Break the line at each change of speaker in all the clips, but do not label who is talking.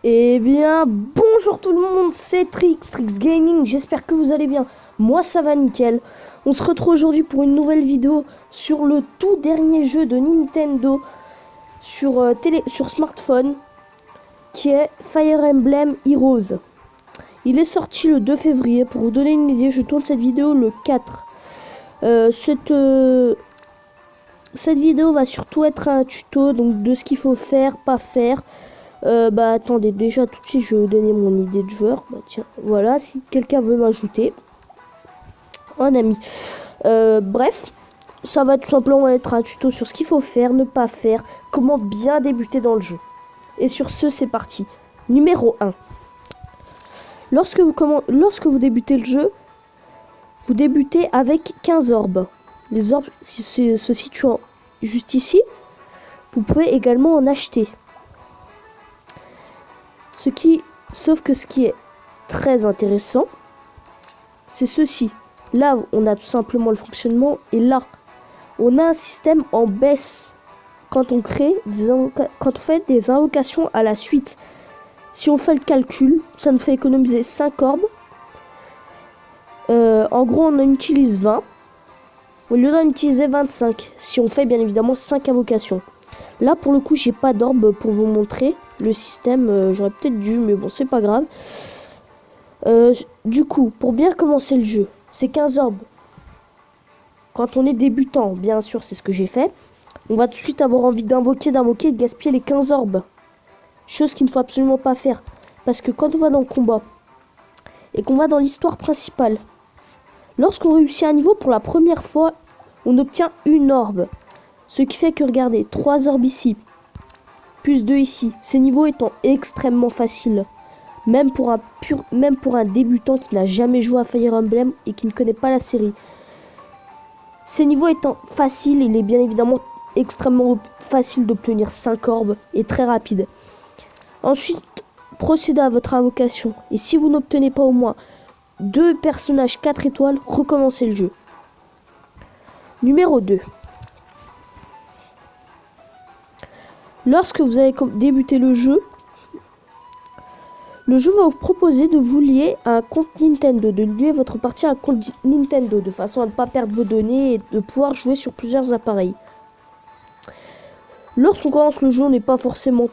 Eh bien, bonjour tout le monde, c'est Trix Gaming, j'espère que vous allez bien. Moi ça va nickel. On se retrouve aujourd'hui pour une nouvelle vidéo sur le tout dernier jeu de Nintendo sur smartphone, qui est Fire Emblem Heroes. Il est sorti le 2 février, pour vous donner une idée, je tourne cette vidéo le 4. Cette vidéo va surtout être un tuto, donc de ce qu'il faut faire, pas faire. Attendez, déjà tout de suite je vais vous donner mon idée de joueur. Tiens, voilà, si quelqu'un veut m'ajouter un ami. Bref, ça va tout simplement être un tuto sur ce qu'il faut faire, ne pas faire, comment bien débuter dans le jeu. Et sur ce, c'est parti. Numéro 1. Lorsque vous débutez le jeu, vous débutez avec 15 orbes. Les orbes se situent juste ici. Vous pouvez également en acheter. Sauf que ce qui est très intéressant, c'est ceci. Là, on a tout simplement le fonctionnement, et là, on a un système en baisse quand on fait des invocations à la suite. Si on fait le calcul, ça nous fait économiser 5 orbes. En gros, on en utilise 20 au lieu d'en utiliser 25 si on fait bien évidemment 5 invocations. Là, pour le coup, j'ai pas d'orbe pour vous montrer le système. J'aurais peut-être dû, mais bon, c'est pas grave. Du coup, pour bien commencer le jeu, c'est 15 orbes. Quand on est débutant, bien sûr, c'est ce que j'ai fait. On va tout de suite avoir envie d'invoquer, et de gaspiller les 15 orbes. Chose qu'il ne faut absolument pas faire. Parce que quand on va dans le combat et qu'on va dans l'histoire principale, lorsqu'on réussit un niveau pour la première fois, on obtient une orbe. Ce qui fait que, regardez, 3 orbes ici, plus 2 ici. Ces niveaux étant extrêmement faciles. Même pour un débutant qui n'a jamais joué à Fire Emblem et qui ne connaît pas la série. Ces niveaux étant faciles, il est bien évidemment extrêmement facile d'obtenir 5 orbes et très rapide. Ensuite, procédez à votre invocation. Et si vous n'obtenez pas au moins 2 personnages 4 étoiles, recommencez le jeu. Numéro 2. Lorsque vous allez débuter le jeu va vous proposer de vous lier à un compte Nintendo, de lier votre partie à un compte Nintendo, de façon à ne pas perdre vos données et de pouvoir jouer sur plusieurs appareils. Lorsqu'on commence le jeu, on n'est pas forcément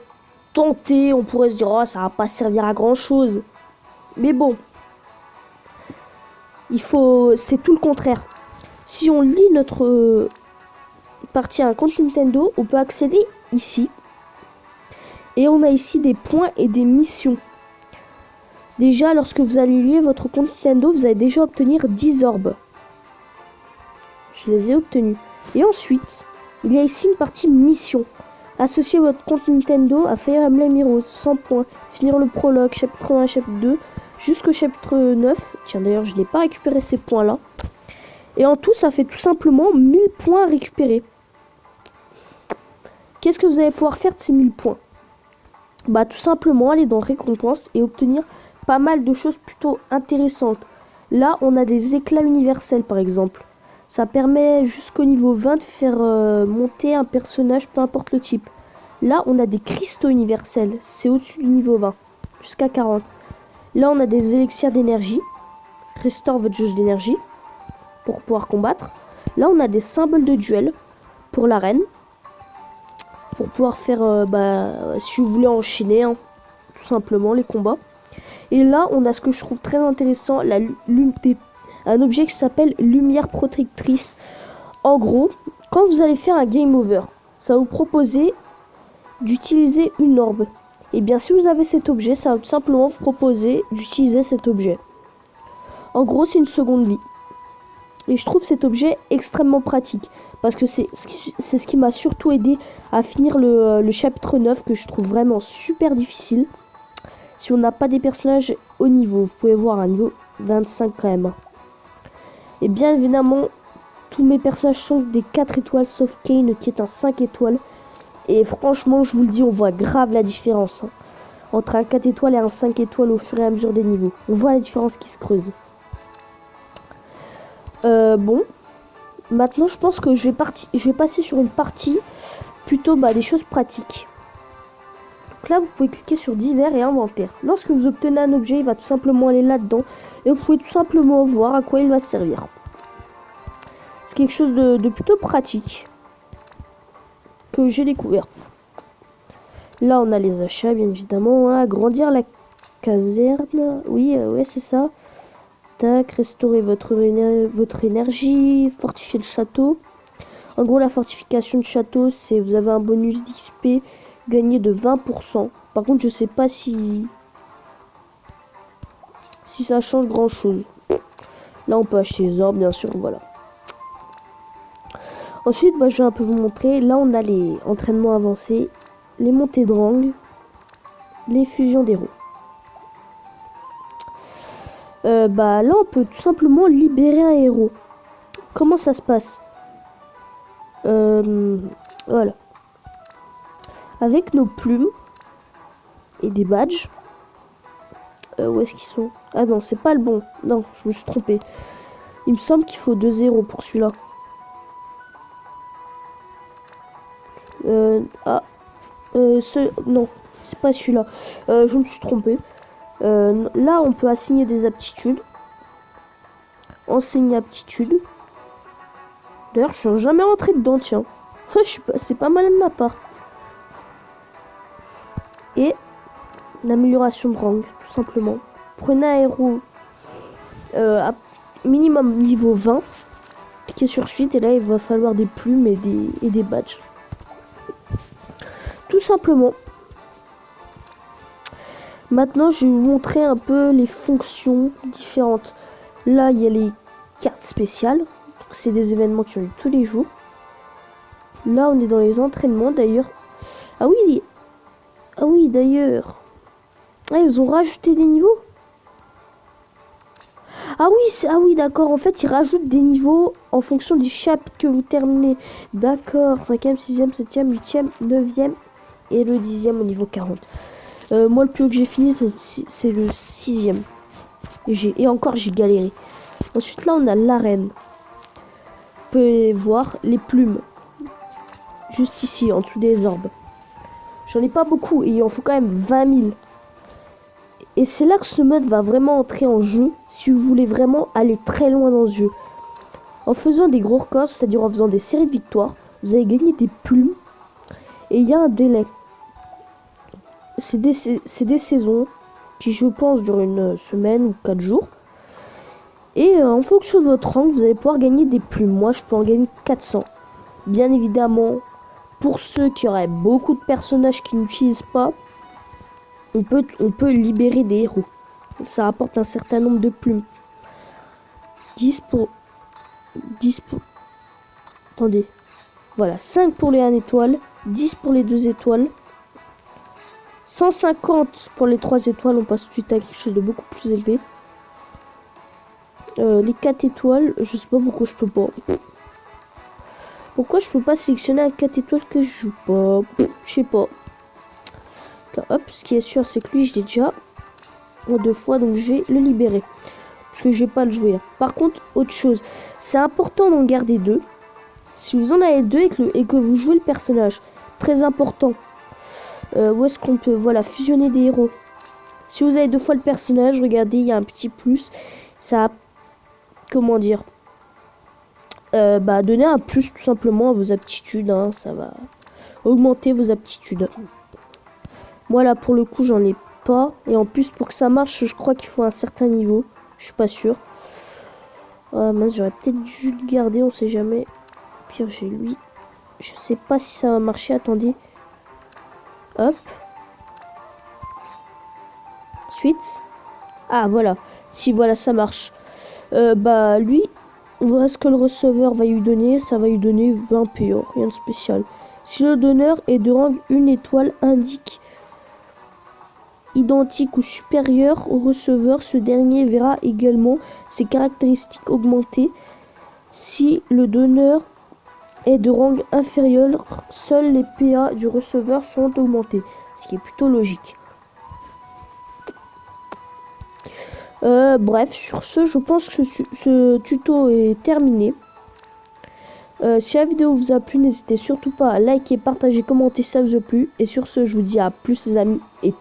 tenté, on pourrait se dire « Oh, ça va pas servir à grand chose ». Mais bon, c'est tout le contraire. Si on lie notre partie à un compte Nintendo, on peut accéder ici. Et on a ici des points et des missions. Déjà, lorsque vous allez lier votre compte Nintendo, vous allez déjà obtenir 10 orbes. Je les ai obtenus. Et ensuite, il y a ici une partie mission. Associer votre compte Nintendo à Fire Emblem Heroes, 100 points. Finir le prologue, chapitre 1, chapitre 2, jusqu'au chapitre 9. Tiens, d'ailleurs, je n'ai pas récupéré ces points-là. Et en tout, ça fait tout simplement 1000 points à récupérer. Qu'est-ce que vous allez pouvoir faire de ces 1000 points? Tout simplement aller dans récompenses et obtenir pas mal de choses plutôt intéressantes. Là, on a des éclats universels par exemple. Ça permet jusqu'au niveau 20 de faire monter un personnage, peu importe le type. Là, on a des cristaux universels. C'est au-dessus du niveau 20, jusqu'à 40. Là, on a des élixirs d'énergie. Restaure votre jauge d'énergie pour pouvoir combattre. Là, on a des symboles de duel pour l'arène. Pour pouvoir faire, si vous voulez enchaîner, tout simplement, les combats. Et là, on a ce que je trouve très intéressant, un objet qui s'appelle lumière protectrice. En gros, quand vous allez faire un game over, ça va vous proposer d'utiliser une orbe. Et bien, si vous avez cet objet, ça va tout simplement vous proposer d'utiliser cet objet. En gros, c'est une seconde vie. Et je trouve cet objet extrêmement pratique. Parce que c'est ce qui m'a surtout aidé à finir le chapitre 9, que je trouve vraiment super difficile. Si on n'a pas des personnages haut niveau, vous pouvez voir un niveau 25 quand même. Et bien évidemment, tous mes personnages sont des 4 étoiles, sauf Kane qui est un 5 étoiles. Et franchement, je vous le dis, on voit grave la différence entre un 4 étoiles et un 5 étoiles au fur et à mesure des niveaux. On voit la différence qui se creuse. Bon, maintenant je pense que je vais passer sur une partie plutôt des choses pratiques. Donc là, vous pouvez cliquer sur divers et inventaire. Lorsque vous obtenez un objet, il va tout simplement aller là-dedans. Et vous pouvez tout simplement voir à quoi il va servir. C'est quelque chose de plutôt pratique que j'ai découvert. Là, on a les achats, bien évidemment. Hein. Agrandir la caserne. Oui, ouais, c'est ça. Tac, restaurer votre énergie. Fortifier le château. En gros, la fortification de château, c'est vous avez un bonus d'XP gagné de 20%. Par contre, je sais pas si ça change grand chose. Là, on peut acheter les orbes, bien sûr, voilà. Ensuite, je vais un peu vous montrer. Là, on a les entraînements avancés, les montées de rang, les fusions d'héros. Là, on peut tout simplement libérer un héros. Comment ça se passe? Voilà. Avec nos plumes et des badges. Où est-ce qu'ils sont? Ah non, c'est pas le bon. Non, je me suis trompé. Il me semble qu'il faut 2 zéros pour celui-là. Non, c'est pas celui-là. Je me suis trompé. Là, on peut assigner des aptitudes. Enseigner aptitude. D'ailleurs, je suis jamais rentré dedans, tiens. C'est pas mal de ma part. Et l'amélioration de rang, tout simplement. Prenez un héros à minimum niveau 20. Cliquez sur suite et là, il va falloir des plumes et des badges. Tout simplement. Maintenant, je vais vous montrer un peu les fonctions différentes. Là, il y a les cartes spéciales. C'est des événements qui ont eu tous les jours. Là, on est dans les entraînements, d'ailleurs. Ah oui, d'ailleurs. Ah, ils ont rajouté des niveaux. Ah oui, d'accord. En fait, ils rajoutent des niveaux en fonction du chapitre que vous terminez. D'accord. 5e, 6e, 7e, 8e, 9e et le 10e au niveau 40. Moi, le plus haut que j'ai fini, c'est le 6e. Et encore, j'ai galéré. Ensuite, là, on a l'arène. Vous pouvez voir les plumes. Juste ici, en dessous des orbes. J'en ai pas beaucoup et il en faut quand même 20 000. Et c'est là que ce mode va vraiment entrer en jeu si vous voulez vraiment aller très loin dans ce jeu. En faisant des gros records, c'est-à-dire en faisant des séries de victoires, vous allez gagner des plumes. Et il y a un délai. C'est des saisons qui, je pense, durent une semaine ou 4 jours. Et en fonction de votre rang, vous allez pouvoir gagner des plumes. Moi, je peux en gagner 400. Bien évidemment, pour ceux qui auraient beaucoup de personnages qui n'utilisent pas, on peut libérer des héros. Ça apporte un certain nombre de plumes. 10 pour... Attendez. Voilà, 5 pour les 1 étoile, 10 pour les 2 étoiles, 150 pour les 3 étoiles. On passe tout de suite à quelque chose de beaucoup plus élevé. Les 4 étoiles, je sais pas pourquoi je peux pas. Pourquoi je peux pas sélectionner un 4 étoiles que je joue pas? Je sais pas. Hop, ce qui est sûr, c'est que lui, je l'ai déjà en 2 fois, donc je vais le libérer. Parce que je vais pas le jouer. Par contre, autre chose, c'est important d'en garder 2. Si vous en avez 2 et que vous jouez le personnage, très important. Où est-ce qu'on peut, voilà, fusionner des héros. Si vous avez 2 fois le personnage, regardez, il y a un petit plus. Ça a, comment dire, donner un plus tout simplement à vos aptitudes. Hein, ça va augmenter vos aptitudes. Moi là pour le coup j'en ai pas. Et en plus pour que ça marche je crois qu'il faut un certain niveau. Je suis pas sûr. Ah mince, j'aurais peut-être dû le garder, on sait jamais. Pire j'ai lui. Je sais pas si ça va marcher, attendez. Hop. Suite. Ah voilà. Si voilà ça marche. Lui, on verra ce que le receveur va lui donner. Ça va lui donner 20 PO, rien de spécial. Si le donneur est de rang 1 étoile indique identique ou supérieur au receveur, ce dernier verra également ses caractéristiques augmentées. Si le donneur est de rang inférieur, seuls les PA du receveur sont augmentés, ce qui est plutôt logique. Bref, sur ce, je pense que ce tuto est terminé. Si la vidéo vous a plu, n'hésitez surtout pas à liker, partager, commenter si ça vous a plu. Et sur ce, je vous dis à plus les amis et